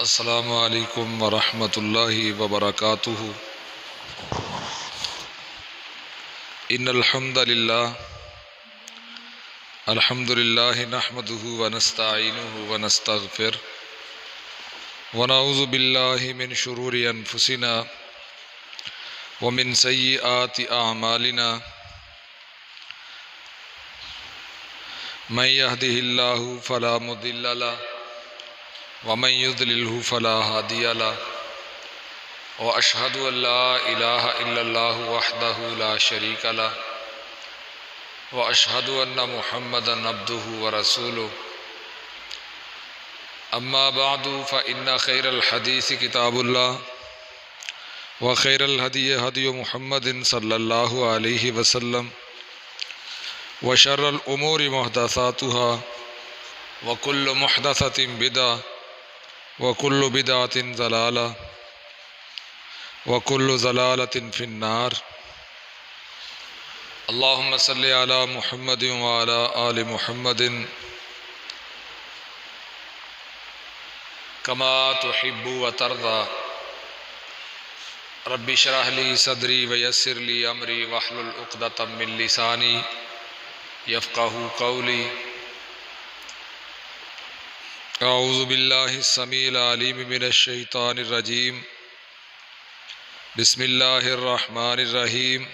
अस्सलामु अलैकुम वरहमतुल्लाहि वबरकातुहु। इन्नल हम्दुलिल्लाह नहमदुहु व नस्तईनुहु व नस्तगफिर व नऊज़ु बिल्लाहि मिन शुरूरि अनफुसिना व मिन सय्यिआति अअमालिना मन यहदिहिल्लाहु फला मुदिल्ल लहु व मन युद्लिल्हु फला हादिय लहु व अशहदु अल्ला इलाहा इल्लल्लाहु वहदहु ला शरीका लहु व अशहदु अन्न मुहम्मदन अब्दुहु व रसूलुहु। अम्मा बअदु फ़इन्ना खैरल हदीस किताबुल्लाह व खैरल हदी हदी मुहम्मदिन सल्लल्लाहु अलैहि वसल्लम व शर्रल उमूरि मुहदसातुहा व कुल्लु मुहदसतिन बिदअह व कुल्लु बिदअतिन ज़लालह व कुल्लु ज़लालतिन फिन्नार। अल्लाहुम्मा सल्लि अला मुहम्मदिन व अला आलि मुहम्मदिन कमा तुहिब्बु व तर्दा। रब्बि इश्रह ली सदरी व यस्सिर ली अमरी वहलुल उक़दतम मिन लिसानी यफ़क़हू क़ौली। अऊज़ु बिल्लाहि स्समीइल अलीम मिनश शैतानिर रजीम। बिस्मिल्लाहिर रहमानिर रहीम।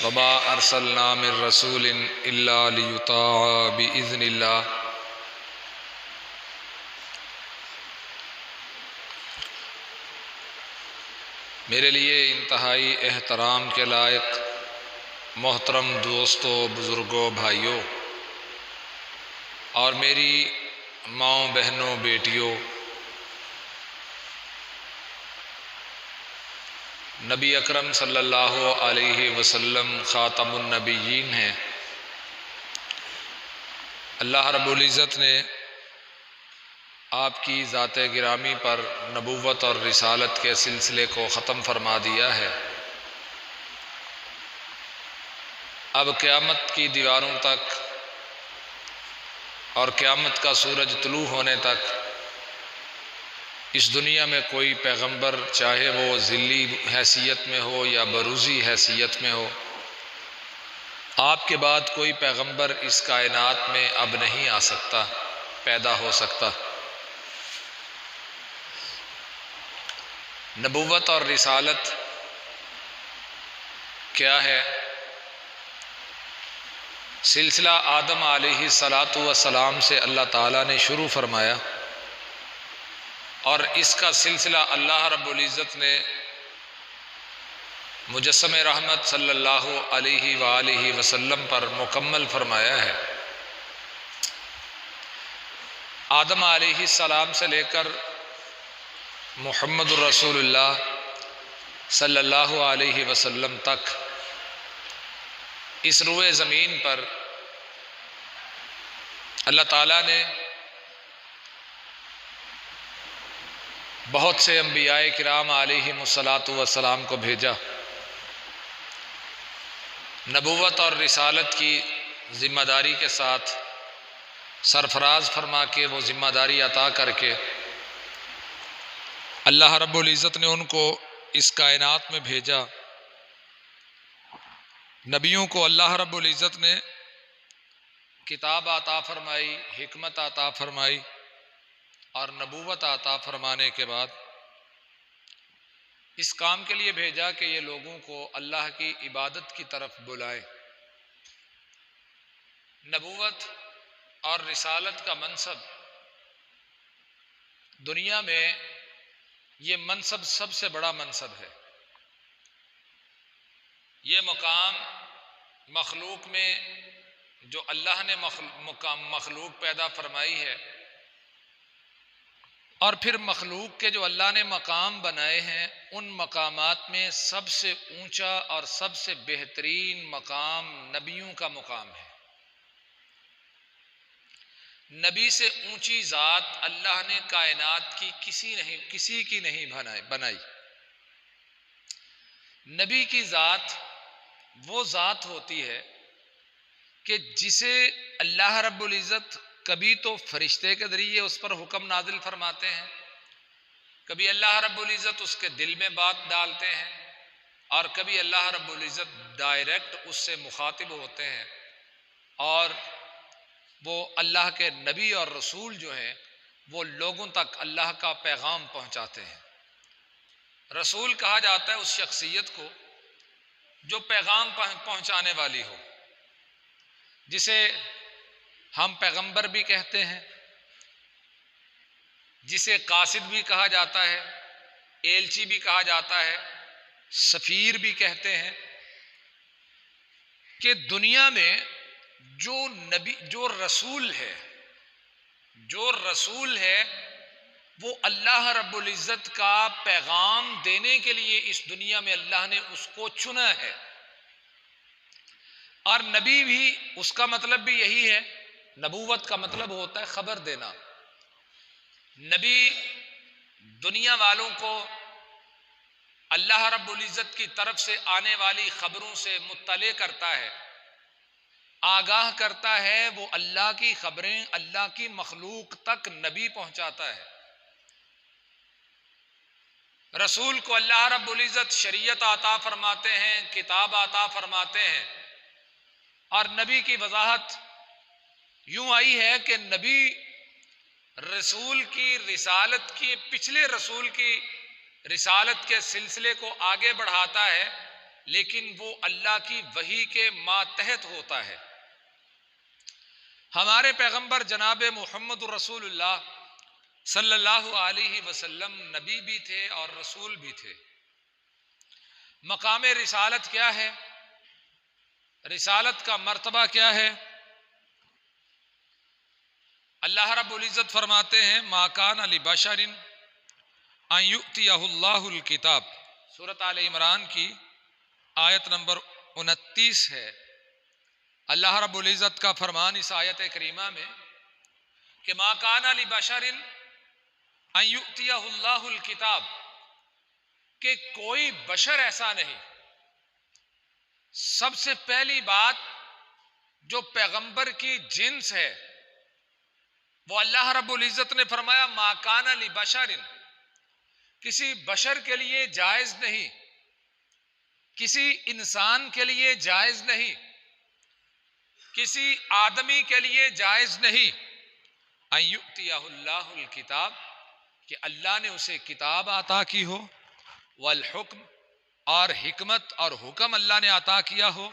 वमा अरसलना मिर रसूलिन इल्ला लियुताअ बिइज़्निल्लाह। मेरे लिए इंतहाई एहतराम के लायक मोहतरम दोस्तों, बुज़ुर्गों, भाइयों और मेरी माँओं, बहनों, बेटियों, नबी अकरम सल्लल्लाहु अलैहि वसल्लम ख़ातमुन नबिय्यीन हैं। अल्लाह रब्बुल इज़्ज़त ने आपकी ज़ात गिरामी पर नबूवत और रिसालत के सिलसिले को ख़त्म फरमा दिया है। अब क़यामत की दीवारों तक और क़यामत का सूरज तुलू होने तक इस दुनिया में कोई पैगंबर, चाहे वो ज़िल्ली हैसियत में हो या बरूज़ी हैसियत में हो, आपके बाद कोई पैगंबर इस कायनात में अब नहीं आ सकता, पैदा हो सकता। नबूवत और रिसालत क्या है? सिलसिला आदम अलैहिस्सलातु वस्सलाम से अल्लाह ताला ने शुरू फरमाया और इसका सिलसिला अल्लाह रब्बुल इज़्ज़त ने मुजस्सम-ए रहमत सल्लल्लाहु अलैहि वालिहि वसल्लम पर मुकम्मल फरमाया है। आदम अलैहिस्सलाम से लेकर मुहम्मदुर रसूलुल्लाह सल्लल्लाहु अलैहि वसल्लम तक इस रुए ज़मीन पर अल्लाह ताला ने बहुत से अंबियाए किराम अलैहिमुस्सलातु वस्सलाम को भेजा। नबूवत और रिसालत की ज़िम्मेदारी के साथ सरफराज फरमा के वो ज़िम्मेदारी अता करके अल्लाह रब्बुल इज़्ज़त ने उनको इस कायनात में भेजा। नबियों को अल्लाह रब्बुल इज़्ज़त ने किताब अता फरमाई, हिकमत अता फरमाई और नबूवत अता फरमाने के बाद इस काम के लिए भेजा कि ये लोगों को अल्लाह की इबादत की तरफ बुलाए। नबूवत और रिसालत का मनसब दुनिया में ये मनसब सबसे बड़ा मनसब है। ये मुकाम मखलूक में जो अल्लाह ने मखलूक पैदा फरमाई है और फिर मखलूक के जो अल्लाह ने मकाम बनाए हैं, उन मकामात में सबसे ऊंचा और सबसे बेहतरीन मकाम नबियों का मुकाम है। नबी से ऊंची ज़ात अल्लाह ने कायनात की किसी की नहीं बनाई। नबी की ज़ात वो ज़ात होती है कि जिसे अल्लाह रब्बुल इज़्ज़त कभी तो फरिश्ते के जरिए उस पर हुक्म नाजिल फरमाते हैं, कभी अल्लाह रब्बुल इज़्ज़त उसके दिल में बात डालते हैं, और कभी अल्लाह रब्बुल इज़्ज़त डायरेक्ट उससे मुखातिब होते हैं और वो अल्लाह के नबी और रसूल जो हैं वो लोगों तक अल्लाह का पैगाम पहुंचाते हैं। रसूल कहा जाता है उस शख्सियत को जो पैगाम पहुंचाने वाली हो, जिसे हम पैगंबर भी कहते हैं, जिसे कासिद भी कहा जाता है, एलची भी कहा जाता है, सफीर भी कहते हैं। कि दुनिया में जो नबी जो रसूल है वो अल्लाह रब्बुल इज़्ज़त का पैगाम देने के लिए इस दुनिया में अल्लाह ने उसको चुना है। और नबी भी, उसका मतलब भी यही है, नबूवत का मतलब होता है खबर देना। नबी दुनिया वालों को अल्लाह रब्बुल इज़्ज़त की तरफ से आने वाली खबरों से मुत्तले करता है, आगाह करता है। वो अल्लाह की खबरें अल्लाह की मखलूक तक नबी पहुंचाता है। रसूल को अल्लाह रब्बुल इज़्ज़त शरीयत आता फरमाते हैं, किताब आता फरमाते हैं। और नबी की वजाहत यूं आई है कि नबी रसूल की रिसालत की, पिछले रसूल की रिसालत के सिलसिले को आगे बढ़ाता है, लेकिन वो अल्लाह की वही के मातहत होता है। हमारे पैगंबर जनाब मुहम्मद रसूलुल्लाह सल्लल्लाहु अलैहि वसल्लम नबी भी थे और रसूल भी थे। मकाम रिसालत क्या है, रिसालत का मर्तबा क्या है? अल्लाह रब्बुल इज़्ज़त फरमाते हैं, मा कान लि बशरिन अन युअतियहुल्लाहुल किताब, सूरत आल इमरान की आयत नंबर 29 है। अल्लाह रब्बुल इज़्ज़त का फरमान इस आयत करीमा में कि मा कान लि बशरिन अन युअतियहुल्लाहुल किताब, कि कोई बशर ऐसा नहीं। सबसे पहली बात, जो पैगंबर की जिन्स है वो अल्लाह रब्बुल इज़्ज़त ने फरमाया मा कान लि बशरिन, किसी बशर के लिए जायज नहीं, किसी इंसान के लिए जायज नहीं, किसी आदमी के लिए जायज नहीं, अन युअतियहुल्लाहुल किताब, कि अल्लाह ने उसे किताब अता की हो, वल हुक्म, और हिकमत और हुक्म अल्लाह ने अता किया हो।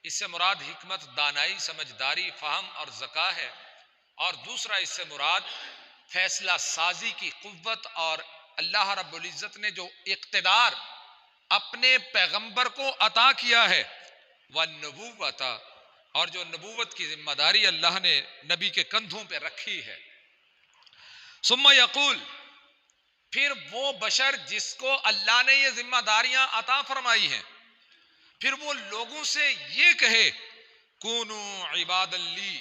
इससे मुराद हिकमत दानाई, समझदारी, फहम और ज़का है। और दूसरा इससे मुराद फैसला साजी की कुव्वत, और अल्लाह रब्बुल इज़्ज़त ने जो इक़्तिदार अपने पैगंबर को अता किया है, वह नबूवता, और जो नबूवत की जिम्मेदारी अल्लाह ने नबी के कंधों पे रखी है। सुम्मा यक़ूल, फिर वो बशर जिसको अल्लाह ने ये जिम्मेदारियां अता फरमाई हैं, फिर वो लोगों से ये कहे, कूनू इबादल्ली,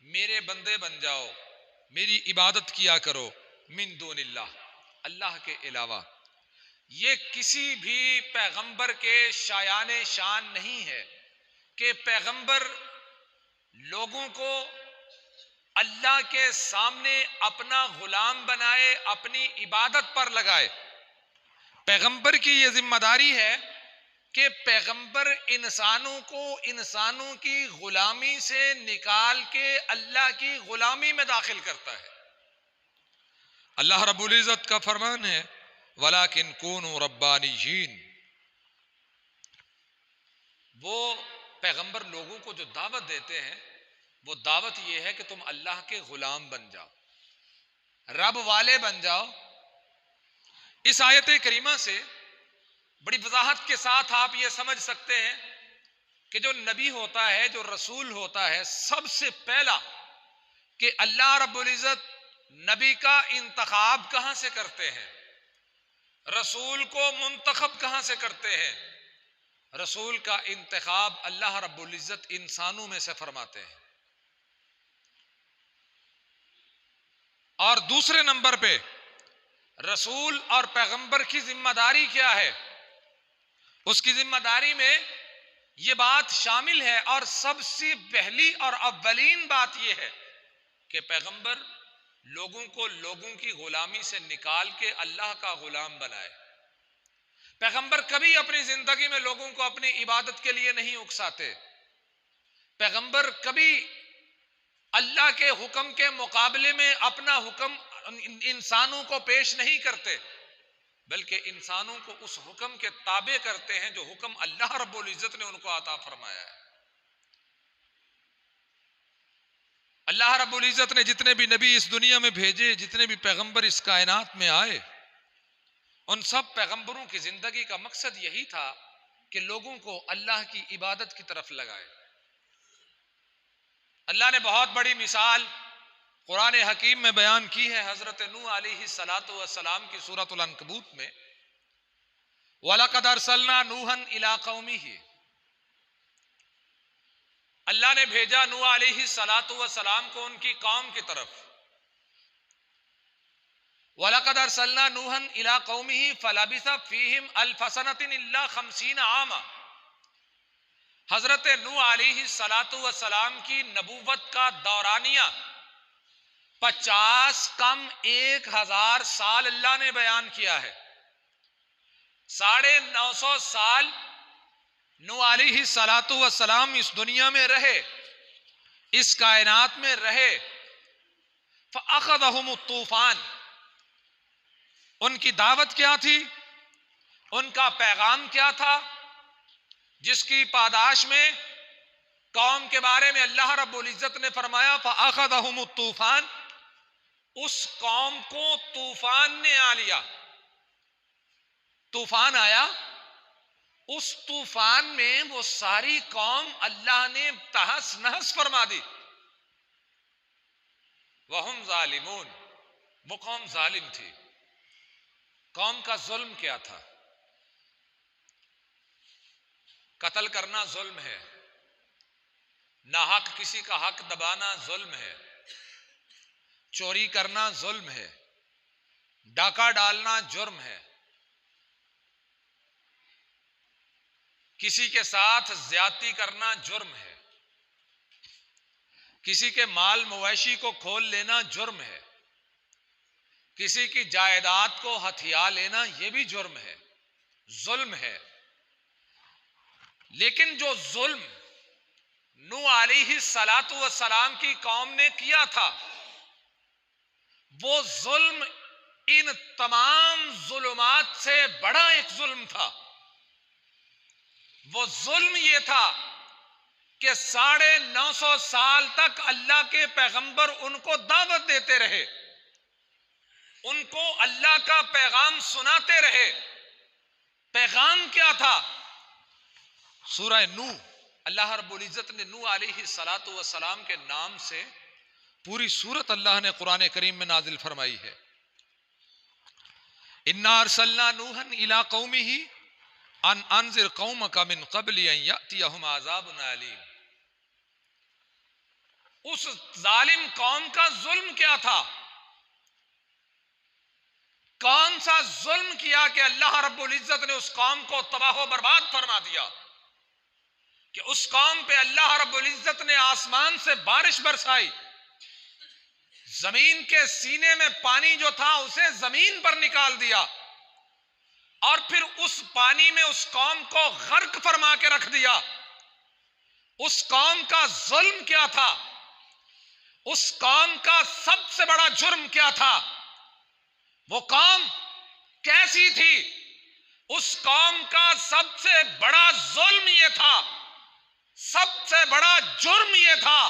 मेरे बंदे बन जाओ, मेरी इबादत किया करो, मिन दूनिल्लाह, अल्लाह के अलावा। ये किसी भी पैगंबर के शायाने शान नहीं है कि पैगंबर लोगों को अल्लाह के सामने अपना गुलाम बनाए, अपनी इबादत पर लगाए। पैगंबर की यह जिम्मेदारी है कि पैगंबर इंसानों को इंसानों की गुलामी से निकाल के अल्लाह की गुलामी में दाखिल करता है। अल्लाह रब्बुल इज़्ज़त का फरमान है, वलाकिन कूनू रब्बानियीन, वो पैगंबर लोगों को जो दावत देते हैं वो दावत ये है कि तुम अल्लाह के गुलाम बन जाओ, रब वाले बन जाओ। इस आयत करीमा से बड़ी वजाहत के साथ आप ये समझ सकते हैं कि जो नबी होता है, जो रसूल होता है, सबसे पहला कि अल्लाह रब्बुल इज़्ज़त नबी का इंतखाब कहां से करते हैं, रसूल को मुंतखब कहां से करते हैं? रसूल का इंतखाब अल्लाह रब्बुल इज़्ज़त इंसानों में से फरमाते हैं। और दूसरे नंबर पे रसूल और पैगंबर की जिम्मेदारी क्या है? उसकी जिम्मेदारी में यह बात शामिल है, और सबसे पहली और अव्वलीन बात यह है कि पैगंबर लोगों को लोगों की गुलामी से निकाल के अल्लाह का गुलाम बनाए। पैगंबर कभी अपनी जिंदगी में लोगों को अपनी इबादत के लिए नहीं उकसाते। पैगंबर कभी अल्लाह के हुक्म के मुकाबले में अपना हुक्म इंसानों को पेश नहीं करते, बल्कि इंसानों को उस हुक्म के ताबे करते हैं जो हुक्म अल्लाह रब्बुल इज्जत ने उनको अता फरमाया है। अल्लाह रब्बुल इज्जत ने जितने भी नबी इस दुनिया में भेजे, जितने भी पैगंबर इस कायनात में आए, उन सब पैगंबरों की जिंदगी का मकसद यही था कि लोगों को अल्लाह की इबादत की तरफ लगाए। अल्लाह ने बहुत बड़ी मिसाल कुरान हकीम में बयान की है हजरत नूह अलैहिस्सलातु वस्सलाम की सूरतुल अनकबूत में, वलक़द अरसलना नूहन इला कौमिही। अल्लाह ने भेजा नूह अलैहिस्सलातु वस्सलाम को उनकी कौम की तरफ। वलक़द अरसलना नूहन इला कौमिही फलबिसा फीहिम अल्फ सनतिन इल्ला 50 आमा। हजरत नूह अलैहिस्सलातु वस्सलाम की नबूवत का दौरानिया 50 कम 1000 साल अल्लाह ने बयान किया है। 950 साल नूह अलैहिस्सलातु वस्सलाम इस दुनिया में रहे, इस कायनात में रहे। फ़अख़ज़हुम तूफ़ान। उनकी दावत क्या थी, उनका पैगाम क्या था, जिसकी पादाश में कौम के बारे में अल्लाह रब्बुल इज्जत ने फरमाया फ़अख़ज़हुम तूफ़ान। उस कौम को तूफान ने आ लिया। तूफान आया, उस तूफान में वो सारी कौम अल्लाह ने तहस नहस फरमा दी। वहुम ज़ालिमून। वो कौम जालिम थी। कौम का जुल्म क्या था? कत्ल करना जुल्म है, नाहक किसी का हक दबाना जुल्म है, चोरी करना जुल्म है, डाका डालना जुर्म है, किसी के साथ ज्यादती करना जुर्म है, किसी के माल मवेशी को खोल लेना जुर्म है, किसी की जायदाद को हथिया लेना यह भी जुर्म है, जुल्म है। लेकिन जो जुल्म नूह अलैहिस्सलातु वस्सलाम की कौम ने किया था, वो जुल्म इन तमाम जुल्मात से बड़ा एक जुल्म था। वो जुल्म ये था कि 950 साल तक अल्लाह के पैगंबर उनको दावत देते रहे, उनको अल्लाह का पैगाम सुनाते रहे। पैगाम क्या था? सूरह नूह, अल्लाह रब्बुल इज्जत ने नूह अलैहिस्सलातु वस्सलाम के नाम से पूरी सूरत अल्लाह ने कुरान करीम में नाजिल फरमाई है। इन्ना अरसलना नूहन इला कौमिही अन अंजिर कौमका मिन क़ब्लि अन यअतियहुम अज़ाबुन अलीम। उस जालिम कौम का जुल्म क्या था? कौन सा जुल्म किया कि अल्लाह रब्बुल इज्जत ने उस कौम को तबाह बर्बाद फरमा दिया, कि उस कौम पे अल्लाह रब्बुल इज्जत ने आसमान से बारिश बरसाई, जमीन के सीने में पानी जो था उसे जमीन पर निकाल दिया, और फिर उस पानी में उस कौम को गर्क फरमा के रख दिया। उस कौम का जुल्म क्या था? उस कौम का सबसे बड़ा जुर्म क्या था? वो कौम कैसी थी? उस कौम का सबसे बड़ा जुल्म यह था, सबसे बड़ा जुर्म यह था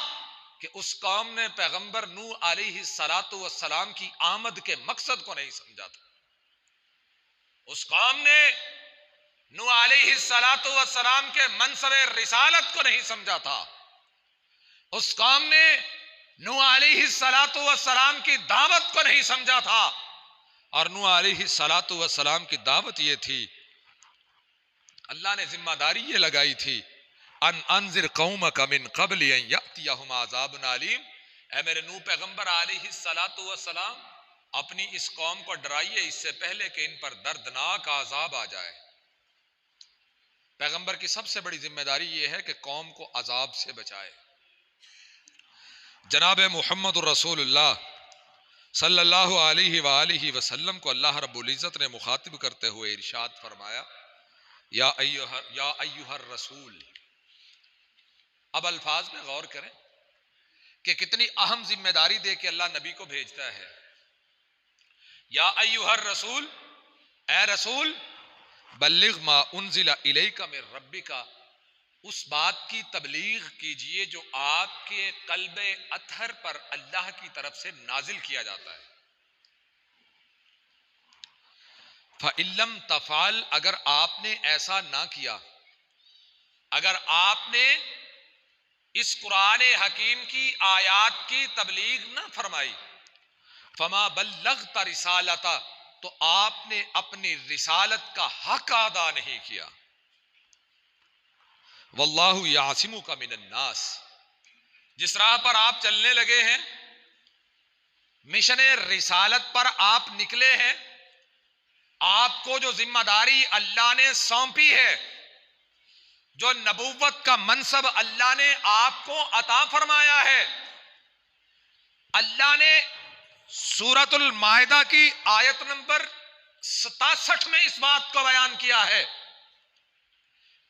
कि उस कौम ने पैगंबर नूह अलैहिस्सलातु वस्सलाम की आमद के मकसद को नहीं समझा था। उस कौम ने नूह अलैहिस्सलातु वस्सलाम के मनसबे रिसालत को नहीं समझा था। उस कौम ने नूह अलैहिस्सलातु वस्सलाम की दावत को नहीं समझा था। और नूह अलैहिस्सलातु वस्सलाम की दावत ये थी, अल्लाह ने जिम्मेदारी ये लगाई थी, अन अंजिर कौमका मिन क़ब्लि अन यअतियहुम अज़ाबुन अलीम। ऐ मेरे नूह पैगंबर अलैहिस्सलातु वस्सलाम, अपनी इस कौम को डराइए इससे पहले कि इन पर दर्दनाक अजाब आ जाए। पैगंबर की सबसे बड़ी जिम्मेदारी यह है कि कौम को अजाब से बचाए। जनाब मुहम्मद रसूलुल्लाह सल्लल्लाहु अलैहि वसल्लम को अल्लाह रब्बुल इज़्ज़त ने मुखातिब करते हुए इरशाद फरमाया, या अय्युहर रसूल। अब अल्फाज में गौर करें कि कितनी अहम जिम्मेदारी दे के अल्लाह नबी को भेजता है। या अय्युहर रसूल, ए रसूल, बल्लिग मा उन्जिला इलैका मिर रब्बिका, उस बात की तबलीग कीजिए जो आपके कल्बे अतहर पर अल्लाह की तरफ से नाजिल किया जाता है। फ़इल्लम तफ़ाल, अगर आपने ऐसा ना किया, अगर आपने इस कुरान हकीम की आयात की तबलीग ना फरमाई, फमा बल्लगता रिसालता, तो आपने अपनी रिसालत का हक अदा नहीं किया। वल्लाहु यासिमुका मिनन्नास, जिस राह पर आप चलने लगे हैं, मिशन रिसालत पर आप निकले हैं, आपको जो जिम्मेदारी अल्लाह ने सौंपी है, जो नबूवत का मनसब अल्लाह ने आपको अता फरमाया है, अल्लाह ने सूरतुल माइदा की आयत नंबर 67 में इस बात को बयान किया है।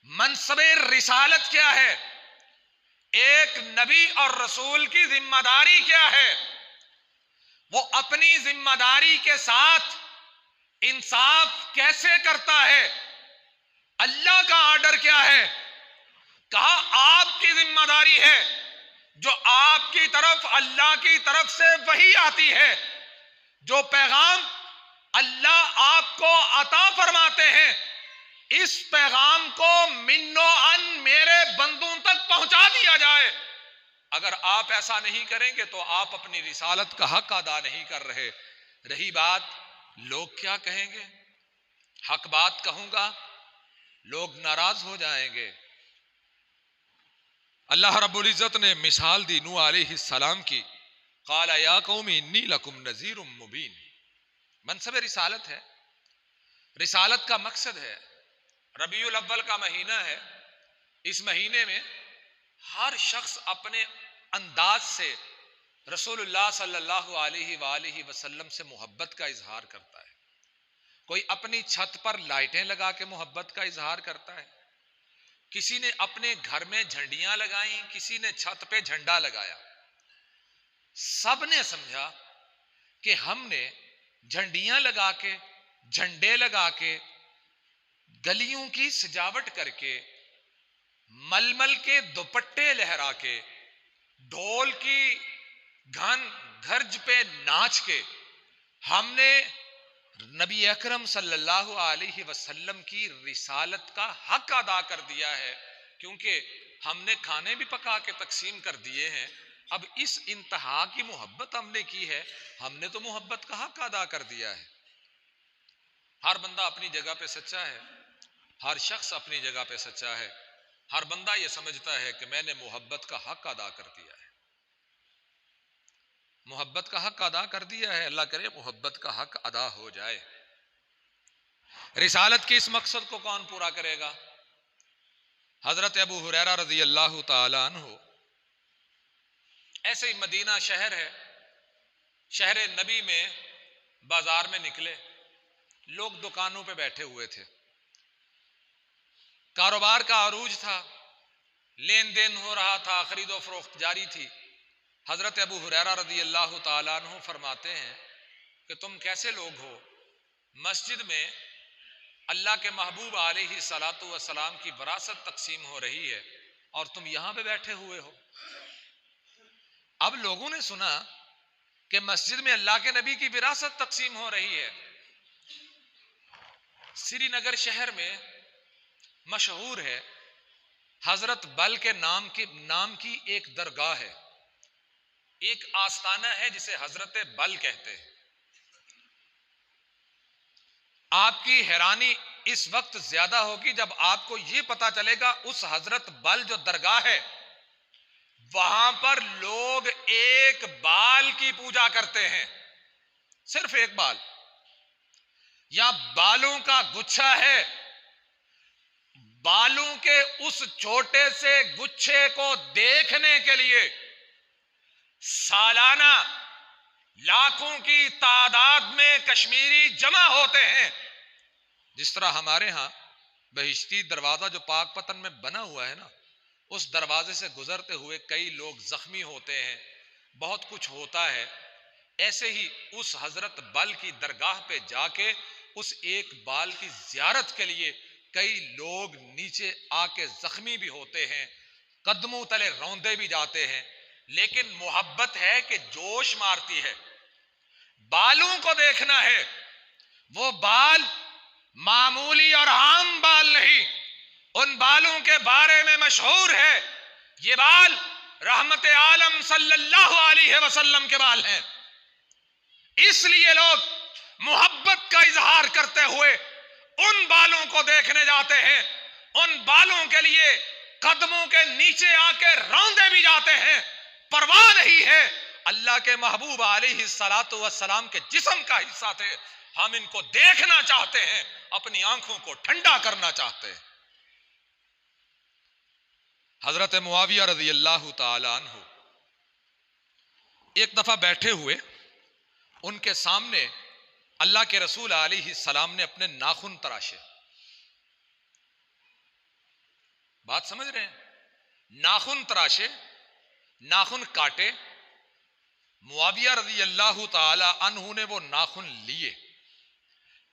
मनसबे रिसालत क्या है, एक नबी और रसूल की जिम्मेदारी क्या है, वो अपनी जिम्मेदारी के साथ इंसाफ कैसे करता है, अल्लाह का ऑर्डर क्या है, कहा आपकी जिम्मेदारी है, जो आपकी तरफ अल्लाह की तरफ से वही आती है, जो पैगाम अल्लाह आपको अता फरमाते हैं, इस पैगाम को मिन्नो अन मेरे बंदों तक पहुंचा दिया जाए। अगर आप ऐसा नहीं करेंगे तो आप अपनी रिसालत का हक अदा नहीं कर रहे। रही बात लोग क्या कहेंगे, हक बात कहूंगा, लोग नाराज हो जाएंगे। अल्लाह रब्बुल इज़्ज़त ने मिसाल दी नूह अलैहिस्सलाम की, क़ाला या कौमी इन्नी लकुम नज़ीरुम मुबीन। मनसब रिसालत है, रिसालत का मकसद है, रबीउल अव्वल का महीना है, इस महीने में हर शख्स अपने अंदाज से रसूलुल्लाह सल्लल्लाहु अलैहि वसल्लम से मोहब्बत का इजहार करता है। कोई अपनी छत पर लाइटें लगा के मोहब्बत का इजहार करता है, किसी ने अपने घर में झंडियां लगाई, किसी ने छत पे झंडा लगाया। सब ने समझा कि हमने झंडियां लगा के, झंडे लगा के, गलियों की सजावट करके, मलमल के दुपट्टे लहरा के, ढोल की घन गर्ज पे नाच के हमने नबी अकरम सल्लल्लाहु अलैहि वसल्लम की रिसालत का हक अदा कर दिया है, क्योंकि हमने खाने भी पका के तकसीम कर दिए हैं। अब इस इंतहा की मोहब्बत हमने की है, हमने तो मोहब्बत का हक अदा कर दिया है। हर बंदा अपनी जगह पे सच्चा है, हर शख्स अपनी जगह पे सच्चा है। हर बंदा ये समझता है कि मैंने मोहब्बत का हक अदा कर दिया है, मोहब्बत का हक अदा कर दिया है। अल्लाह करे मोहब्बत का हक अदा हो जाए। रिसालत के इस मकसद को कौन पूरा करेगा? हजरत अबू हुरैरा रज़ी अल्लाह ताला अन्हु, ऐसे ही मदीना शहर है, शहर नबी में बाजार में निकले, लोग दुकानों पे बैठे हुए थे, कारोबार का अरूज था, लेन देन हो रहा था, खरीदो फरोख्त जारी थी। हजरत अबू हुरैरा रज़ी अल्लाह ताला अन्हु फरमाते हैं कि तुम कैसे लोग हो, मस्जिद में अल्लाह के महबूब अलैहि सलातु व सलाम की विरासत तकसीम हो रही है और तुम यहां पे बैठे हुए हो। अब लोगों ने सुना कि मस्जिद में अल्लाह के नबी की विरासत तकसीम हो रही है। श्रीनगर शहर में मशहूर है, हजरत बल के नाम की एक दरगाह है, एक आस्थाना है जिसे हजरत बल कहते हैं। आपकी हैरानी इस वक्त ज्यादा होगी जब आपको यह पता चलेगा उस हजरत बल जो दरगाह है, वहां पर लोग एक बाल की पूजा करते हैं, सिर्फ एक बाल, या बालों का गुच्छा है, बालों के उस छोटे से गुच्छे को देखने के लिए सालाना लाखों की तादाद में कश्मीरी जमा होते हैं। जिस तरह हमारे यहां बहिश्ती दरवाजा जो पाकपतन में बना हुआ है ना, उस दरवाजे से गुजरते हुए कई लोग जख्मी होते हैं, बहुत कुछ होता है। ऐसे ही उस हजरत बल की दरगाह पे जाके उस एक बाल की जियारत के लिए कई लोग नीचे आके जख्मी भी होते हैं, कदमों तले रौंदे भी जाते हैं। लेकिन मोहब्बत है कि जोश मारती है। बालों को देखना है, वो बाल मामूली और आम बाल नहीं, उन बालों के बारे में मशहूर है ये बाल रहमत आलम सल्लल्लाहु अलैहि वसल्लम के बाल हैं। इसलिए लोग मोहब्बत का इजहार करते हुए उन बालों को देखने जाते हैं, उन बालों के लिए कदमों के नीचे आके रौंदे भी जाते हैं। परवाह नहीं है, अल्लाह के महबूब अलैहिस्सलातु वस्सलाम के जिस्म का हिस्सा थे। हम इनको देखना चाहते हैं, अपनी आंखों को ठंडा करना चाहते हैं। हजरत मुआविया रज़ी अल्लाह ताला अन्हु एक दफा बैठे हुए, उनके सामने अल्लाह के रसूल अलैहिस्सलाम ने अपने नाखून तराशे। बात समझ रहे हैं? नाखून तराशे, नाखून काटे। मुआविया रज़ी अल्लाह ताला अन्हु ने वो नाखून लिए,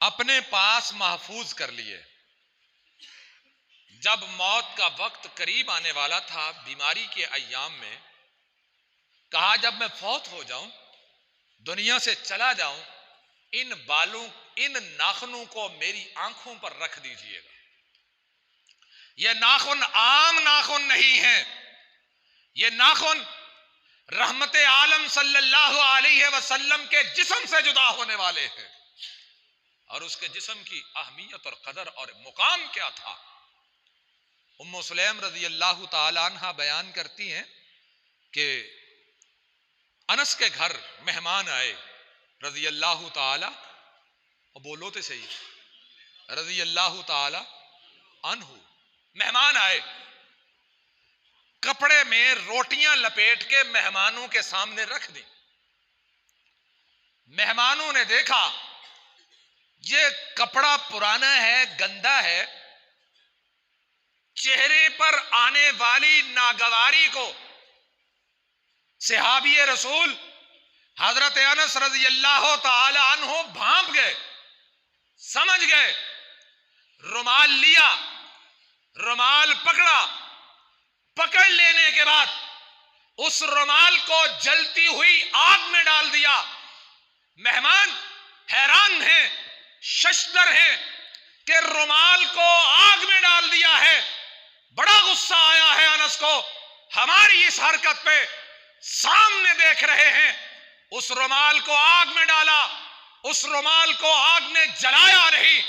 अपने पास महफूज कर लिए। जब मौत का वक्त करीब आने वाला था, बीमारी के अय्याम में, कहा जब मैं फौत हो जाऊं, दुनिया से चला जाऊं, इन बालों, इन नाखूनों को मेरी आंखों पर रख दीजिएगा। ये नाखून आम नाखून नहीं है, ये नाखून रहमत आलम सल्लल्लाहु अलैहि वसल्लम के जिस्म से जुदा होने वाले हैं। और उसके जिस्म की अहमियत और कदर और मुकाम क्या था, उम्मु सुलैम रज़ी अल्लाह ताला अन्हा बयान करती हैं कि अनस के घर मेहमान आए रज़ी अल्लाह ताला, और बोलो तो सही, रज़ी अल्लाह ताला अन्हु, मेहमान आए, कपड़े में रोटियां लपेट के मेहमानों के सामने रख दी। मेहमानों ने देखा ये कपड़ा पुराना है, गंदा है, चेहरे पर आने वाली नागवारी को सहाबी रसूल हजरत अनस रज़ी अल्लाह ताला अन्हु भांप गए, समझ गए। रुमाल लिया, रुमाल पकड़ा, पकड़ लेने के बाद उस रुमाल को जलती हुई आग में डाल दिया। मेहमान हैरान हैं, शशदर हैं कि रुमाल को आग में डाल दिया है। बड़ा गुस्सा आया है अनस को, हमारी इस हरकत पे। सामने देख रहे हैं, उस रुमाल को आग में डाला, उस रुमाल को आग ने जलाया नहीं,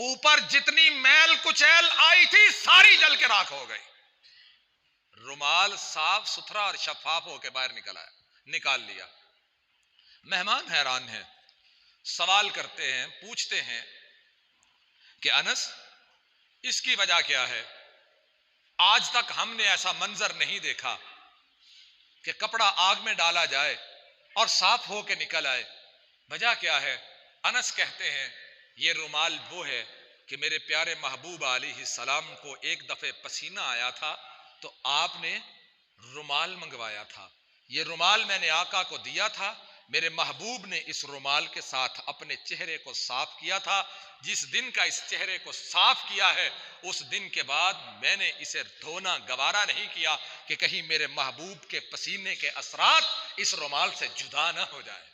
ऊपर जितनी मैल कुचैल आई थी सारी जल के राख हो गई। रुमाल साफ सुथरा और शफाफ होकर बाहर निकाल लिया। मेहमान हैरान हैं, सवाल करते हैं, पूछते हैं कि अनस इसकी वजह क्या है? आज तक हमने ऐसा मंजर नहीं देखा कि कपड़ा आग में डाला जाए और साफ होके निकल आए, वजह क्या है? अनस कहते हैं ये रुमाल वो है कि मेरे प्यारे महबूब अलैहिस्सलाम को एक दफे पसीना आया था तो आपने रुमाल मंगवाया था। ये रुमाल मैंने आका को दिया था, मेरे महबूब ने इस रुमाल के साथ अपने चेहरे को साफ किया था। जिस दिन का इस चेहरे को साफ किया है, उस दिन के बाद मैंने इसे धोना गवारा नहीं किया कि कहीं मेरे महबूब के पसीने के असरात इस रुमाल से जुदा ना हो जाए।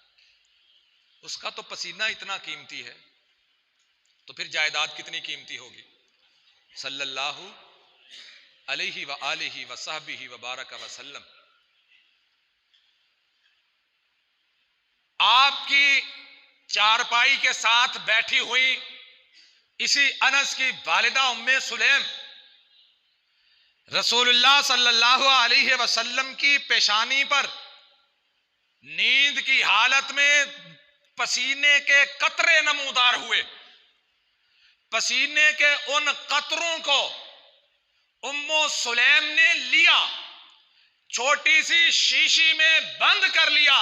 उसका तो पसीना इतना कीमती है, तो फिर जायदाद कितनी कीमती होगी। सल्लल्लाहु अलैहि व आलिहि व सहबिहि व बारक वसल्लम। आपकी चारपाई के साथ बैठी हुई इसी अनस की वालिदा उम्मे सुलैम रसूलुल्लाह सल्लल्लाहु अलैहि वसल्लम की पेशानी पर नींद की हालत में पसीने के कतरे नमूदार हुए। पसीने के उन कतरों को उम्मो सुलैम ने लिया, छोटी सी शीशी में बंद कर लिया।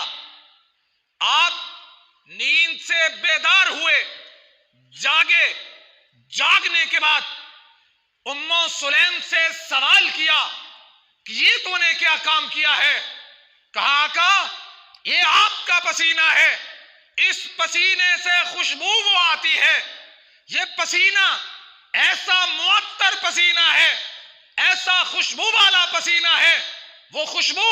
आप नींद से बेदार हुए, जागे। जागने के बाद उम्मो सुलैम से सवाल किया कि ये तूने क्या काम किया है? कहा आका, ये आपका पसीना है, इस पसीने से खुशबू वो आती है। ये पसीना ऐसा मुअत्तर पसीना है, ऐसा खुशबू वाला पसीना है। वो खुशबू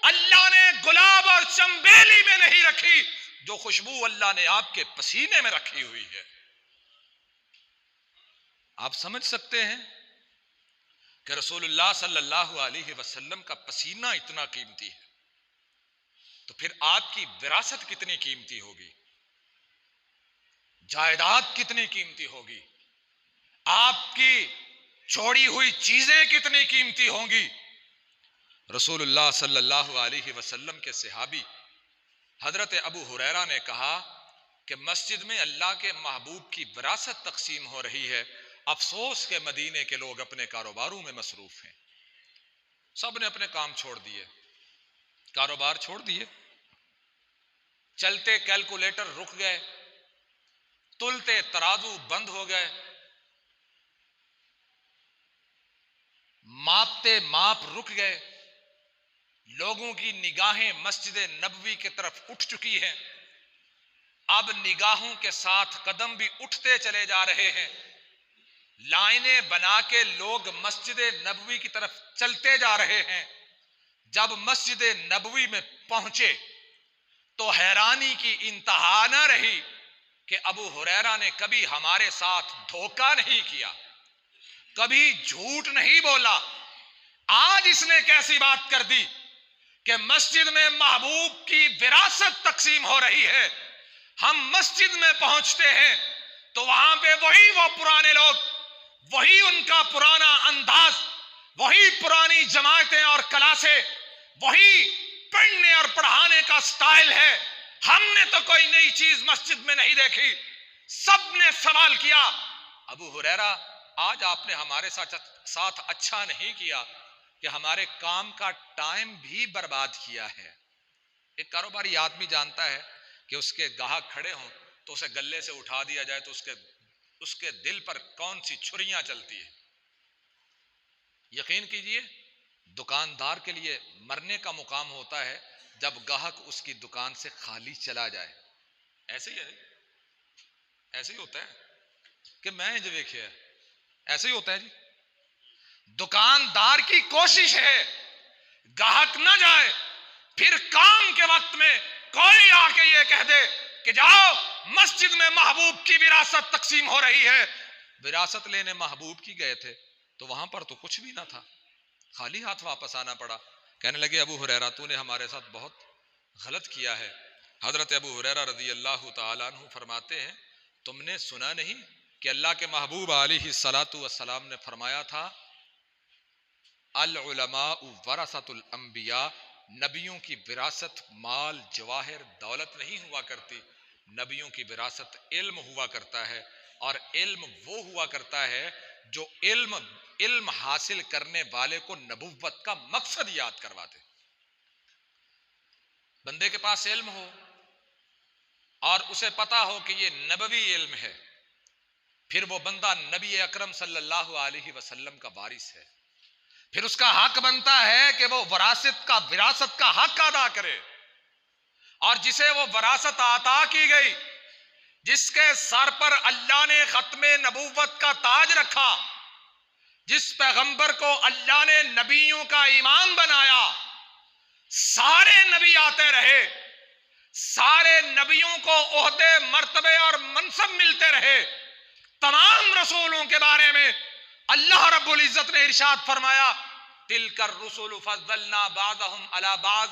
अल्लाह ने गुलाब और चंबेली में नहीं रखी, जो खुशबू अल्लाह ने आपके पसीने में रखी हुई है। आप समझ सकते हैं कि रसूलुल्लाह सल्लल्लाहु अलैहि वसल्लम का पसीना इतना कीमती है, तो फिर आपकी विरासत कितनी कीमती होगी, जायदाद कितनी कीमती होगी, आपकी छोड़ी हुई चीजें कितनी कीमती होंगी। रसूलुल्लाह सल्लल्लाहु अलैहि वसल्लम के सहाबी हजरत अबू हुरैरा ने कहा कि मस्जिद में अल्लाह के महबूब की विरासत तकसीम हो रही है। अफसोस के मदीने के लोग अपने कारोबारों में मसरूफ हैं। सब ने अपने काम छोड़ दिए, कारोबार छोड़ दिए, चलते कैलकुलेटर रुक गए, तुलते तराजू बंद हो गए, मापते माप रुक गए। लोगों की निगाहें मस्जिद नबवी की तरफ उठ चुकी हैं। अब निगाहों के साथ कदम भी उठते चले जा रहे हैं। लाइनें बना के लोग मस्जिद नबवी की तरफ चलते जा रहे हैं। जब मस्जिद नबवी में पहुंचे तो हैरानी की इंतहा न रही कि अबू हुरैरा ने कभी हमारे साथ धोखा नहीं किया, कभी झूठ नहीं बोला। आज इसने कैसी बात कर दी कि मस्जिद में महबूब की विरासत तकसीम हो रही है। हम मस्जिद में पहुंचते हैं तो वहां पे वही वो पुराने लोग, वही उनका पुराना अंदाज, वही पुरानी जमातें और क्लासें, वही पढ़ने और पढ़ाने का स्टाइल है। हमने तो कोई नई चीज मस्जिद में नहीं देखी। सबने सवाल किया, अबू हुरैरा आज आपने हमारे साथ अच्छा नहीं किया कि हमारे काम का टाइम भी बर्बाद किया है। एक कारोबारी आदमी जानता है कि उसके गाहक खड़े हों तो उसे गले से उठा दिया जाए तो उसके दिल पर कौन सी छुरियां चलती है। यकीन कीजिए, दुकानदार के लिए मरने का मुकाम होता है जब गाहक उसकी दुकान से खाली चला जाए। ऐसे ही है, ऐसे ही होता है कि मैं जो देखिए ऐसे ही होता है जी। दुकानदार की कोशिश है गाहक ना जाए, फिर काम के वक्त में कोई आके ये कह दे कि जाओ मस्जिद में महबूब की विरासत तकसीम हो रही है। विरासत लेने महबूब की गए थे तो वहां पर तो कुछ भी ना था, खाली हाथ वापस आना पड़ा। कहने लगे अबू हुरैरा तूने हमारे साथ बहुत गलत किया है। हजरत अबू हुरैरा रज़ी अल्लाह तआला अन्हु फरमाते हैं, तुमने सुना नहीं कि अल्लाह के महबूब अलैहिस्सलातु वस्सलाम ने फरमाया था, अल उलमाउ वरसतुल अंबिया, नबियों की विरासत माल जवाहिर दौलत नहीं हुआ करती, नबियों की विरासत इल्म हुआ करता है। और इल्म वो हुआ करता है जो इल्म हासिल करने वाले को नबुव्वत का मकसद याद करवाते। बंदे के पास इल्म हो और उसे पता हो कि ये नबवी इल्म है, फिर वो बंदा नबी अकरम सल्लल्लाहु अलैहि वसल्लम का वारिस है। फिर उसका हक बनता है कि वो विरासत का हक अदा करे। और जिसे वो विरासत अता की गई, जिसके सर पर अल्लाह ने खत्मे नबूवत का ताज रखा, जिस पैगंबर को अल्लाह ने नबियों का इमाम बनाया, सारे नबी आते रहे, सारे नबियों को ओहदे, मर्तबे और मनसब मिलते रहे। तमाम रसूलों के बारे में अल्लाह रब्बुल इज्जत ने इरशाद फरमाया, तिलकर रुसुल फज़्ज़लना बाज़हुम अला बाज़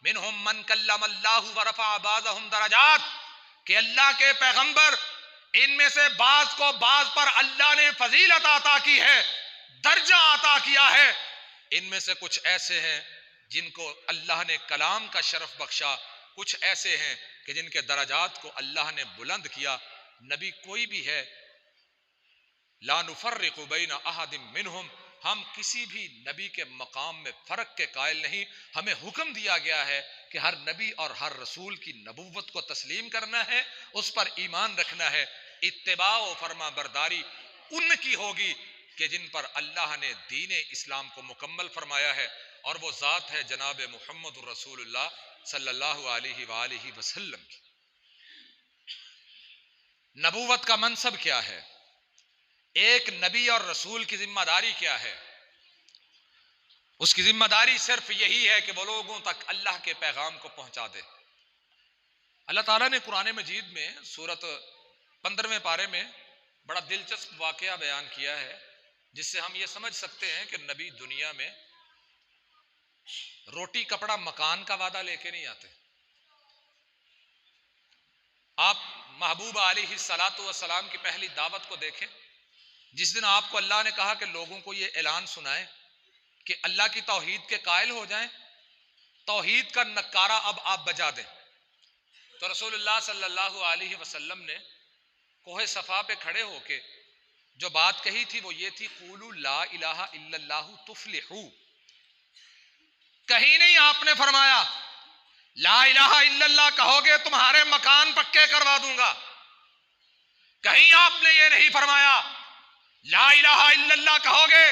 मिनहुम मन कल्लमल्लाहु व रफ़अ बाज़हुम दरजात, कि अल्लाह के पैगंबर, इनमें से बाज को बाज पर अल्लाह ने फजीलत अता की है, दर्जा अता किया है। इनमें से कुछ ऐसे हैं जिनको अल्लाह ने कलाम का शरफ बख्शा, कुछ ऐसे हैं कि जिनके दरजात को अल्लाह ने बुलंद किया। नबी कोई भी है, ला नुफर्रिकु बैन अहदिम मिनहुम, हम किसी भी नबी के मकाम में फर्क के कायल नहीं। हमें हुक्म दिया गया है कि हर नबी और हर रसूल की नबूवत को तस्लीम करना है, उस पर ईमान रखना है। इत्तिबा व फरमा बरदारी उनकी होगी कि जिन पर अल्लाह ने दीन इस्लाम को मुकम्मल फरमाया है, और वो ज़ात है जनाब मुहम्मद रसूलुल्लाह सल्लल्लाहु अलैहि वसल्लम की। नबूवत का मनसब क्या है, एक नबी और रसूल की जिम्मेदारी क्या है? उसकी जिम्मेदारी सिर्फ यही है कि वो लोगों तक अल्लाह के पैगाम को पहुंचा दे। अल्लाह ताला ने कुरान मजीद में सूरत 15वें पारे में बड़ा दिलचस्प वाकया बयान किया है, जिससे हम ये समझ सकते हैं कि नबी दुनिया में रोटी कपड़ा मकान का वादा लेके नहीं आते। आप महबूब अलैहिस्सलातु वस्सलाम की पहली दावत को देखें, जिस दिन आपको अल्लाह ने कहा कि लोगों को ये ऐलान सुनाए कि अल्लाह की तौहीद के कायल हो जाएं, तौहीद का नक्कारा अब आप बजा दें। तो रसूलुल्लाह सल्लल्लाहु अलैहि वसल्लम ने कोहे सफा पे खड़े होके जो बात कही थी वो ये थी, क़ूलू ला इलाहा इल्लल्लाहु तुफ्लिहू। कहीं नहीं आपने फरमाया ला इलाहा इल्लल्लाह कहोगे तुम्हारे मकान पक्के करवा दूंगा। कहीं आपने ये नहीं फरमाया ला इलाहा इल्लल्लाह कहोगे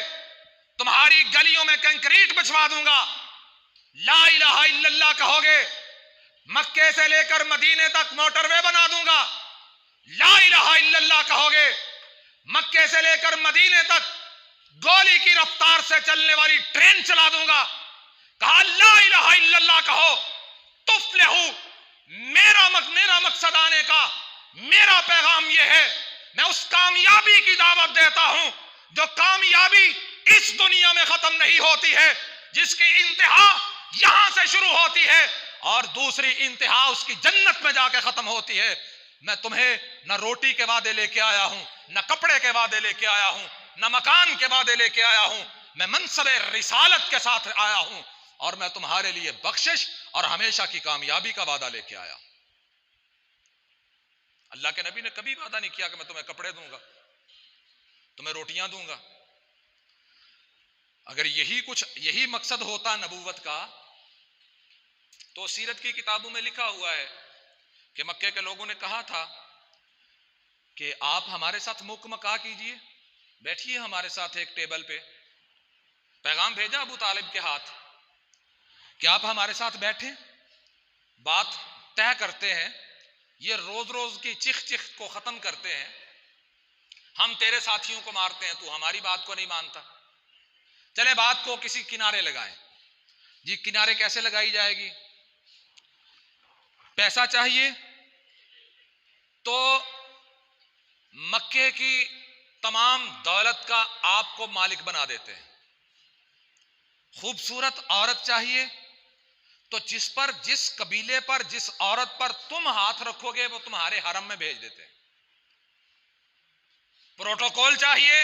तुम्हारी गलियों में कंक्रीट बिछवा दूंगा। ला इलाहा इल्लल्लाह कहोगे मक्के से लेकर मदीने तक मोटरवे बना दूंगा। ला इलाहा इल्लल्लाह कहोगे मक्के से लेकर मदीने तक गोली की रफ्तार से चलने वाली ट्रेन चला दूंगा। कहा ला इलाहा इल्लल्लाह कहो तुफ्लिहू। मेरा मकसद आने का, मेरा पैगाम यह है, मैं उस कामयाबी की दावत देता हूं जो कामयाबी इस दुनिया में खत्म नहीं होती है, जिसकी इंतहा यहां से शुरू होती है और दूसरी इंतहा उसकी जन्नत में जाके खत्म होती है। मैं तुम्हें न रोटी के वादे लेके आया हूं, न कपड़े के वादे लेके आया हूं, न मकान के वादे लेके आया हूं। मैं मनसबे रिसालत के साथ आया हूं और मैं तुम्हारे लिए बख्शिश और हमेशा की कामयाबी का वादा लेके आया। अल्लाह के नबी ने कभी वादा नहीं किया कि मैं तुम्हें कपड़े दूंगा, तुम्हें रोटियां दूंगा। अगर यही मकसद होता नबूवत का, तो सीरत की किताबों में लिखा हुआ है कि मक्के के लोगों ने कहा था कि आप हमारे साथ मुकमका कीजिए, बैठिए हमारे साथ एक टेबल पे। पैगाम भेजा अबू तालिब के हाथ कि आप हमारे साथ बैठे, बात तय करते हैं, ये रोज रोज की चिख को खत्म करते हैं। हम तेरे साथियों को मारते हैं, तू हमारी बात को नहीं मानता, चले बात को किसी किनारे लगाएं। जी किनारे कैसे लगाई जाएगी? पैसा चाहिए तो मक्के की तमाम दौलत का आपको मालिक बना देते हैं। खूबसूरत औरत चाहिए तो जिस कबीले पर, जिस औरत पर तुम हाथ रखोगे वो तुम्हारे हरम में भेज देते हैं। प्रोटोकॉल चाहिए,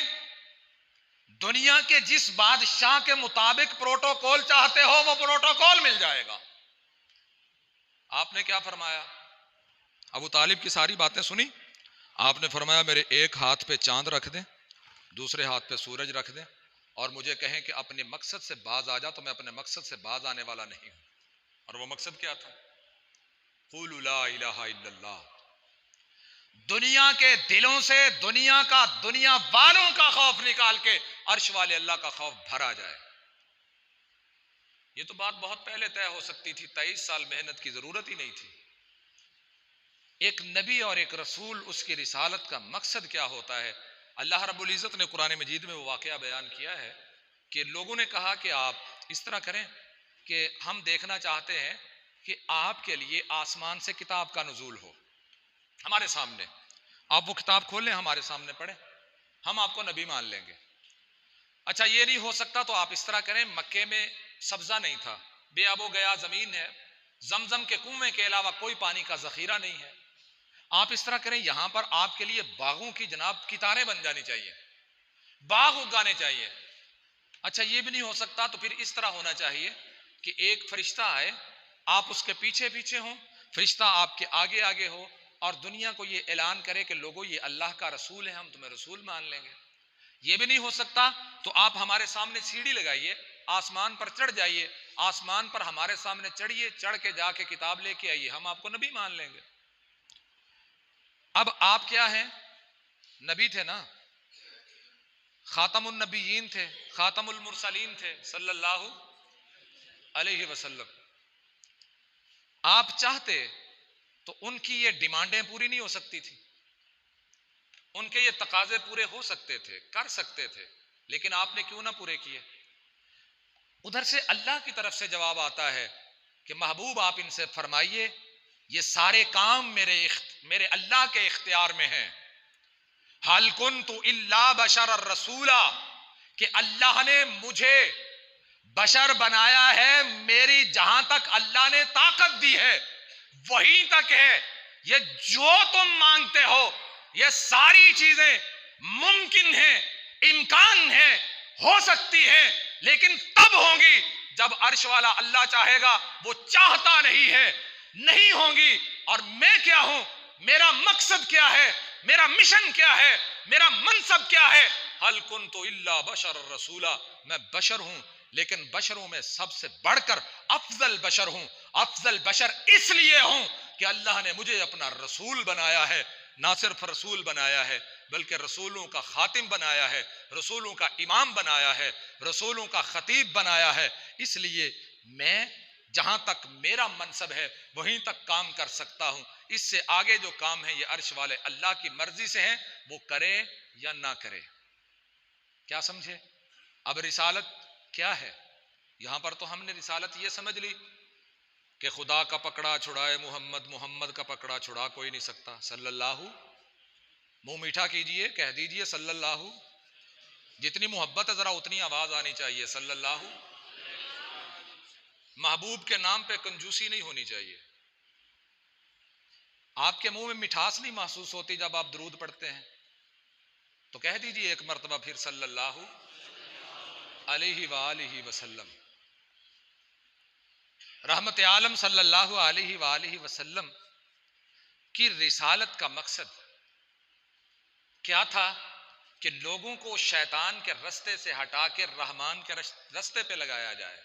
दुनिया के जिस बादशाह के मुताबिक प्रोटोकॉल चाहते हो वो प्रोटोकॉल मिल जाएगा। आपने क्या फरमाया? अबू तालिब की सारी बातें सुनी, आपने फरमाया मेरे एक हाथ पे चांद रख दें, दूसरे हाथ पे सूरज रख दें और मुझे कहें कि अपने मकसद से बाज आ जा, तो मैं अपने मकसद से बाज आने वाला नहीं हूं। और वो मकसद क्या था? क़ुलू ला इलाहा इल्लल्लाह। दुनिया के दिलों से दुनिया वालों का खौफ निकाल के अर्श वाले अल्लाह का खौफ भरा जाए। ये तो बात बहुत पहले तय हो सकती थी, 23 साल मेहनत की जरूरत ही नहीं थी। एक नबी और एक रसूल, उसकी रिसालत का मकसद क्या होता है? अल्लाह रब्बुल इज़्ज़त ने कुरान मजीद में वो वाकया बयान किया है कि लोगों ने कहा कि आप इस तरह करें कि हम देखना चाहते हैं कि आपके लिए आसमान से किताब का नुज़ूल हो हमारे सामने, आप वो किताब खोलें, हमारे सामने पढ़ें, हम आपको नबी मान लेंगे। अच्छा ये नहीं हो सकता तो आप इस तरह करें, मक्के में सब्जा नहीं था, बेआबो गया जमीन है, जमजम के कुएं के अलावा कोई पानी का जखीरा नहीं है। आप इस तरह करें, यहां पर आपके लिए बागों की जनाब कितारें बन जानी चाहिए, बाग उगाने चाहिए। अच्छा ये भी नहीं हो सकता तो फिर इस तरह होना चाहिए कि एक फरिश्ता आए, आप उसके पीछे पीछे हों, फरिश्ता आपके आगे आगे हो और दुनिया को ये ऐलान करे कि लोगों ये अल्लाह का रसूल है, हम तुम्हें रसूल मान लेंगे। ये भी नहीं हो सकता तो आप हमारे सामने सीढ़ी लगाइए, आसमान पर चढ़ जाइए, आसमान पर हमारे सामने चढ़िए, चढ़ के जाके किताब लेके आइए, हम आपको नबी मान लेंगे। अब आप क्या हैं? नबी थे ना, खातमुन नबीयीन थे, खातमुल मुरसलीन थे सल्लल्लाहु अलैहि वसल्लम। आप चाहते तो उनकी ये डिमांडें पूरी नहीं हो सकती थी, उनके ये तकाजे पूरे हो सकते थे, कर सकते थे, लेकिन आपने क्यों ना पूरे किए? उधर से अल्लाह की तरफ से जवाब आता है कि महबूब आप इनसे फरमाइए ये सारे काम मेरे अल्लाह के इख्तियार में हैं। हल कुन्तु इल्ला बशर रसूला, कि अल्लाह ने मुझे बशर बनाया है, मेरी जहां तक अल्लाह ने ताकत दी है वहीं तक है। ये जो तुम मांगते हो ये सारी चीजें मुमकिन है, इम्कान है, हो सकती है, लेकिन तब होंगी जब अर्श वाला अल्लाह चाहेगा। वो चाहता नहीं है, नहीं होंगी। और मैं क्या हूं, मेरा मकसद क्या है, मेरा मिशन क्या है, मेरा मनसब क्या है? हल कुन्तु इल्ला बशर रसूला, मैं बशर हूं, लेकिन बशरों में सबसे बढ़कर अफजल बशर हूं। अफजल बशर इसलिए हूं कि अल्लाह ने मुझे अपना रसूल बनाया है। ना सिर्फ रसूल बनाया है बल्कि रसूलों का खातिम बनाया है, रसूलों का इमाम बनाया है, रसूलों का खतीब बनाया है। इसलिए मैं जहां तक मेरा मनसब है वहीं तक काम कर सकता हूं। इससे आगे जो काम है ये अर्श वाले अल्लाह की मर्जी से है, वो करे या ना करे। क्या समझे? अब रिसालत क्या है? यहां पर तो हमने रिसालत ये समझ ली कि खुदा का पकड़ा छुड़ाए मोहम्मद, मोहम्मद का पकड़ा छुड़ा कोई नहीं सकता। सल्लल्लाहु, मुंह मीठा कीजिए, कह दीजिए सल्लल्लाहु। जितनी मोहब्बत है जरा उतनी आवाज आनी चाहिए, सल्लल्लाहु। महबूब के नाम पे कंजूसी नहीं होनी चाहिए। आपके मुंह में मिठास नहीं महसूस होती जब आप दरूद पढ़ते हैं तो कह दीजिए एक मर्तबा फिर सल्लल्लाहु अलैहि वसल्लम। रहमत आलम सल्लल्लाहु अलैहि वसल्लम की रिसालत का मकसद क्या था? कि लोगों को शैतान के रास्ते से हटा के रहमान के रास्ते पे लगाया जाए।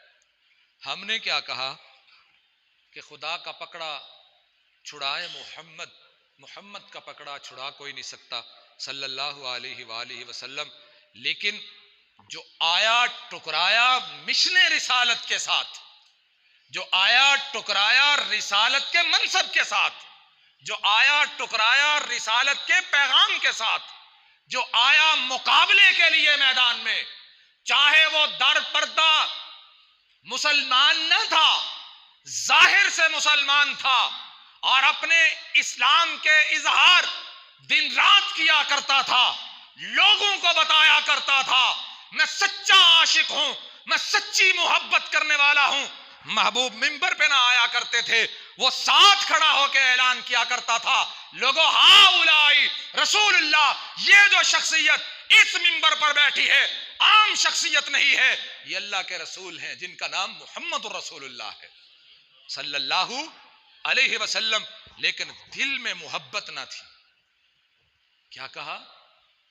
हमने क्या कहा कि खुदा का पकड़ा छुड़ाए मोहम्मद, मोहम्मद का पकड़ा छुड़ा कोई नहीं सकता, सल्लल्लाहु अलैहि वसल्लम। लेकिन जो आया टुकराया मिशन रिसालत के साथ, जो आया टुकराया रिसालत के मनसब के साथ, जो आया टुकराया रिसालत के पैगाम के साथ, जो आया मुकाबले के लिए मैदान में, चाहे वो दर पर्दा मुसलमान न था, जाहिर से मुसलमान था और अपने इस्लाम के इजहार दिन रात किया करता था, लोगों को बताया करता था मैं सच्चा आशिक हूं, मैं सच्ची मोहब्बत करने वाला हूं। महबूब मिंबर पे ना आया करते थे, वो साथ खड़ा होकर ऐलान किया करता था, लोगों हाउलाई रसूलुल्लाह, ये जो शख्सियत इस मिंबर पर बैठी है आम शख्सियत नहीं है, ये अल्लाह के रसूल हैं जिनका नाम मोहम्मद रसूलुल्लाह है सल्लल्लाहु अलैहि वसल्लम। लेकिन दिल में मोहब्बत ना थी। क्या कहा?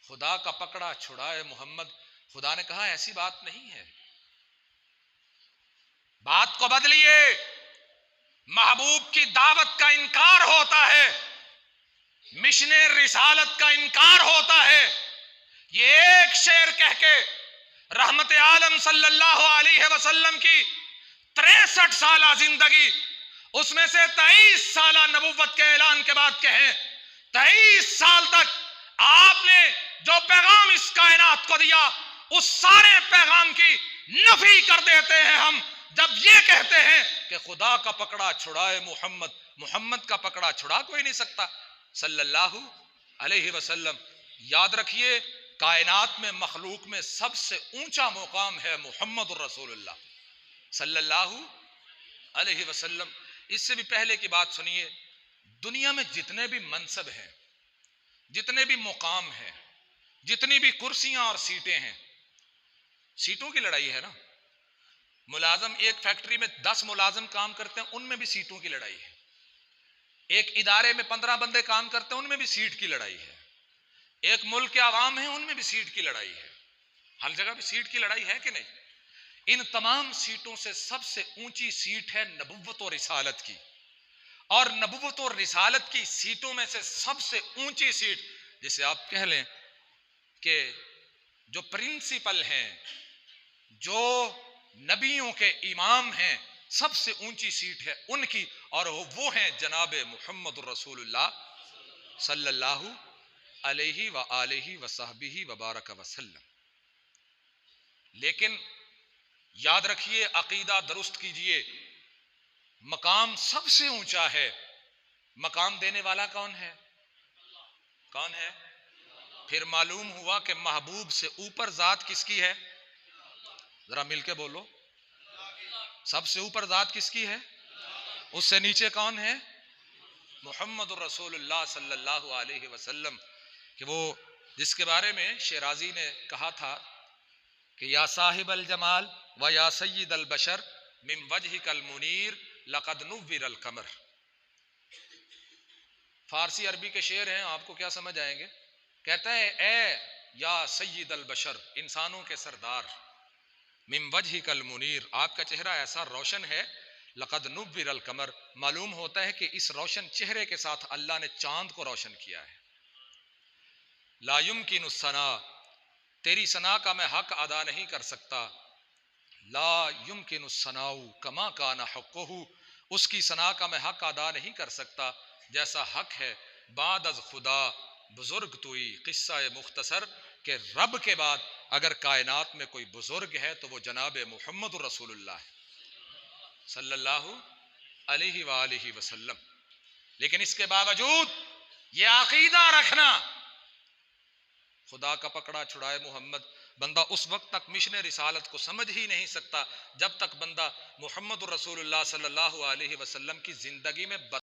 खुदा का पकड़ा छुड़ाए मोहम्मद। खुदा ने कहा ऐसी बात नहीं है, बात को बदलिए। महबूब की दावत का इनकार होता है, मिशन रिसालत का इनकार होता है। ये एक शेर कह के रहमत आलम सल्लल्लाहु अलैहि वसल्लम की 63 साला जिंदगी, उसमें से 23 साला नबुव्वत के ऐलान के बाद कहें 23 साल तक आपने जो पैगाम इस कायनात को दिया उस सारे पैगाम की नफी कर देते हैं हम जब ये कहते हैं कि खुदा का पकड़ा छुड़ाए मोहम्मद, मोहम्मद का पकड़ा छुड़ा कोई नहीं सकता, सल्लल्लाहु अलैहि वसल्लम। याद रखिए, कायनात में मखलूक में सबसे ऊंचा मुकाम है मोहम्मद रसूलुल्लाह सल्लल्लाहु अलैहि वसल्लम। इससे भी पहले की बात सुनिए, दुनिया में जितने भी मनसब हैं, जितने भी मुकाम हैं, जितनी भी कुर्सियां और सीटें हैं, सीटों की लड़ाई है ना। मुलाजम एक फैक्ट्री में 10 मुलाजम काम करते हैं, उनमें भी सीटों की लड़ाई है। एक इदारे में 15 बंदे काम करते हैं, उनमें भी सीट की लड़ाई है। एक मुल्क के आवाम है, उनमें भी सीट की लड़ाई है। हर जगह भी सीट की लड़ाई है कि नहीं? इन तमाम सीटों से सबसे ऊंची सीट है नबुव्वत और रिसालत की, और नबुव्वत और रिसालत की सीटों में से सबसे ऊंची सीट, जिसे आप कह लें कि जो प्रिंसिपल हैं, जो नबियों के इमाम हैं, सबसे ऊंची सीट है उनकी, और वो हैं जनाब मुहम्मद रसूलुल्लाह सल्लल्लाहु अलैहि व आलिहि व सहबिही व बारक वसल्लम। लेकिन याद रखिए, अकीदा दुरुस्त कीजिए, मकाम सबसे ऊंचा है, मकाम देने वाला कौन है? कौन है? फिर मालूम हुआ कि महबूब से ऊपर जात किसकी है? जरा मिलके बोलो, सबसे ऊपर जात किसकी है? उससे नीचे कौन है? मुहम्मद रसूलुल्लाह सल्लल्लाहु अलैहि वसल्लम, कि वो जिसके बारे में शेराजी ने कहा था कि या साहिब अल जमाल व या सय्यद अल बशर मिन वजहिकल मुनीर लक़द नुव्विर अल कमर। फारसी अरबी के शेर हैं, आपको क्या समझ आएंगे। कहता है, ए या सय्यद अल बशर, इंसानों के सरदार, मिन वजहिकल मुनीर, आपका चेहरा ऐसा रोशन है, लक़द नुव्विर अल कमर, मालूम होता है कि इस रोशन चेहरे के साथ अल्लाह ने चांद को रोशन किया है। ला युमकिनु सना, तेरी सना का मैं हक अदा नहीं कर सकता। ला युमकिनु सनाउ कमा काना हक़्क़ुहु, उसकी सना का मैं हक अदा नहीं कर सकता जैसा हक है। बाद अज खुदा बुजुर्ग तुई, किस्सा मुख्तसर, के रब के बाद अगर कायनात में कोई बुजुर्ग है तो वो जनाब मुहम्मद रसूलुल्लाह सल्लल्लाहु अलैहि वालिहि वसल्लम। लेकिन इसके बावजूद ये अकीदा रखना, खुदा का पकड़ा छुड़ाए मोहम्मद, बंदा उस वक्त तक मिशन रिसालत को समझ ही नहीं सकता जब तक बंदा मुहम्मद रसूलुल्लाह सल्लल्लाहु अलैहि वसल्लम की जिंदगी में